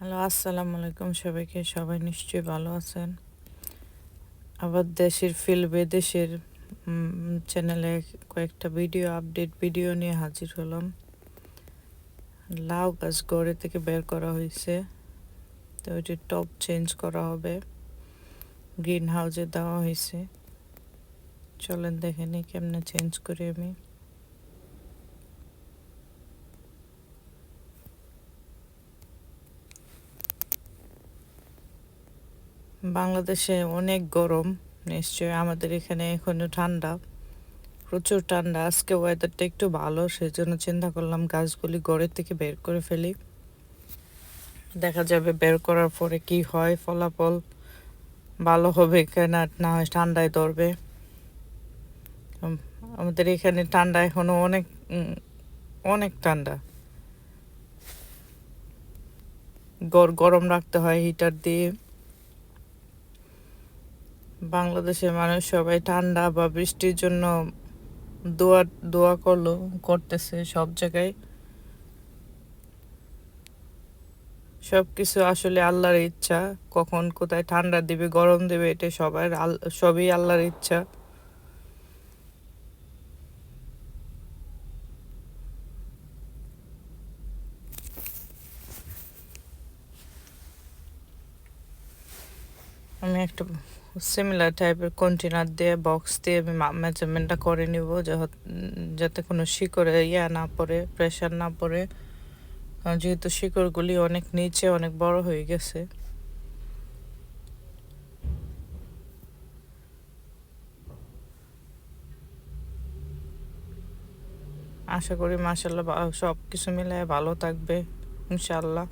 Hello, আসসালামু আলাইকুম সবাইকে। সবাই নিশ্চয়ই ভালো আছেন। আবার দেশের ফিল বিদেশের চ্যানেলে কয়েকটা আপডেট ভিডিও নিয়ে হাজির হলাম। লাউ গাছ গড়ে থেকে বের করা হয়েছে, তো ওইটির টপ চেঞ্জ করা হবে, গ্রিন হাউসে দেওয়া হয়েছে। চলেন দেখে নিই কেমনে চেঞ্জ করি আমি। বাংলাদেশে অনেক গরম, নিশ্চয়ই আমাদের এখানে এখনো ঠান্ডা, প্রচুর ঠান্ডা। আজকে ওয়েদারটা একটু ভালো, সেজন্য চিন্তা করলাম গাছগুলি ঘরের থেকে বের করে ফেলি। দেখা যাবে বের করার পরে কি হয়, ফলাফল ভালো হবে কেনা না হয় ঠান্ডায় ধরবে। আমাদের এখানে ঠান্ডা এখনো অনেক অনেক ঠান্ডা, গরম রাখতে হয় হিটার দিয়ে। বাংলাদেশের মানুষ সবাই ঠান্ডা বা বৃষ্টির জন্য দোয়া দোয়া করতেছে সব জায়গায়। সব কিছু আসলে আল্লাহর ইচ্ছা, কখন কোথায় ঠান্ডা দিবে গরম দিবে এটা সবই আল্লাহর ইচ্ছা। আমি একটা সিমিলার টাইপের কন্টেনার দিয়ে বক্স দিয়ে আমি মেজারমেন্টটা করে নিব, যাতে কোনো শিকড়ে না পড়ে, প্রেশার না পড়ে। কারণ যেহেতু শিকড়গুলি অনেক নিচে, অনেক বড় হয়ে গেছে। আশা করি মাশাল্লাহ সব কিছু মিলায় ভালো থাকবে ইনশাল্লাহ।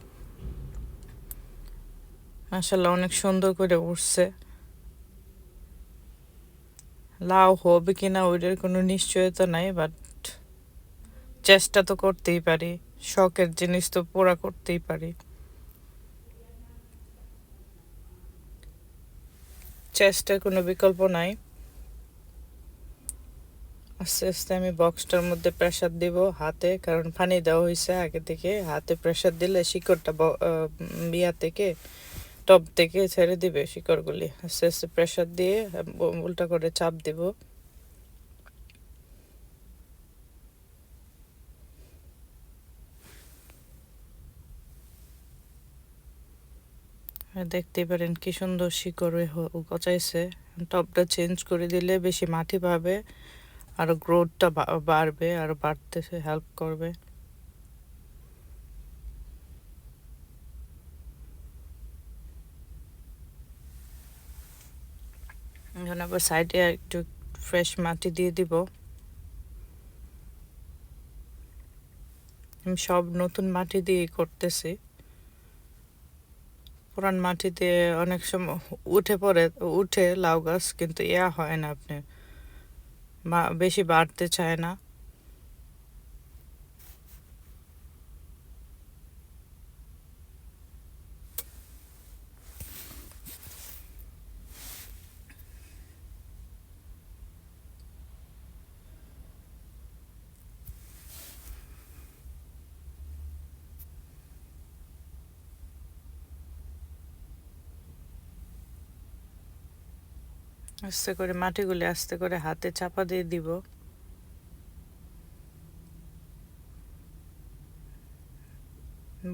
মাশাল্লাহ অনেক সুন্দর করে উঠছে। লাউ হবে কিনা ওইটার কোনো নিশ্চয়তা নাই, বাট চেষ্টা তো করতেই পারি। শখের জিনিস তো পুরা করতেই পারি, চেষ্টার কোনো বিকল্প নাই। আস্তে আস্তে আমি বক্সটার মধ্যে প্রেসার দিব হাতে, কারণ পানি দেওয়া হয়েছে আগে থেকে। হাতে প্রেসার দিলে শিকড়টা বিয়া থেকে, টপ থেকে ছেড়ে দিবে শিকড়গুলি। আস্তে আস্তে প্রেসার দিয়ে উল্টা করে চাপ দিব। দেখতেই পারেন কি সুন্দর শিকড়ে গজাইছে। টপটা চেঞ্জ করে দিলে বেশি মাটি পাবে, আর গ্রোথটা বাড়বে, আর বাড়তে হেল্প করবে। এখন আবার সাইডে একটু ফ্রেশ মাটি দিয়ে দিব। আমি সব নতুন মাটি দিয়ে করতেছি। পুরান মাটিতে অনেক সময় উঠে লাউ গাছ, কিন্তু হয় না, আপনি বেশি বাড়তে চায় না। আস্তে করে মাটিগুলি আস্তে করে হাতে চাপা দিয়ে দিব।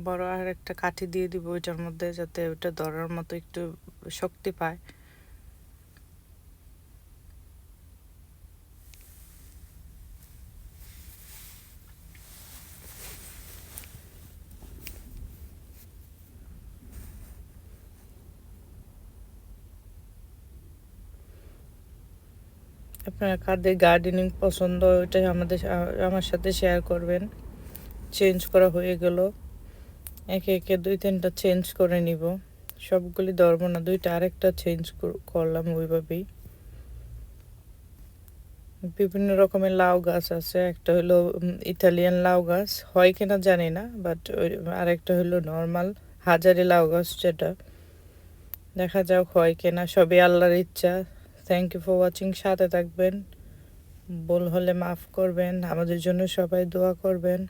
বড় আর একটা কাঠি দিয়ে দিব ওইটার মধ্যে, যাতে ওটা ধরার মতো একটু শক্তি পায়। আপনারা কাদের গার্ডেনিং পছন্দ ওইটা আমার সাথে শেয়ার করবেন। চেঞ্জ করা হয়ে গেল, একে একে 2-3টা চেঞ্জ করে নিব। সবগুলি ধরবো না, দুইটা আরেকটা চেঞ্জ করলাম ওইভাবেই। বিভিন্ন রকমের লাউ গাছ আছে। একটা হলো ইতালিয়ান লাউ গাছ, হয় কিনা জানি না, বাট আরেকটা হলো নর্মাল হাজারি লাউ গাছ, যেটা দেখা যাক হয় কিনা, সবই আল্লাহর ইচ্ছা। থ্যাংক ইউ ফর ওয়াচিং, সাথে থাকবেন। ভুল হলে মাফ করবেন, আমাদের জন্য সবাই দোয়া করবেন।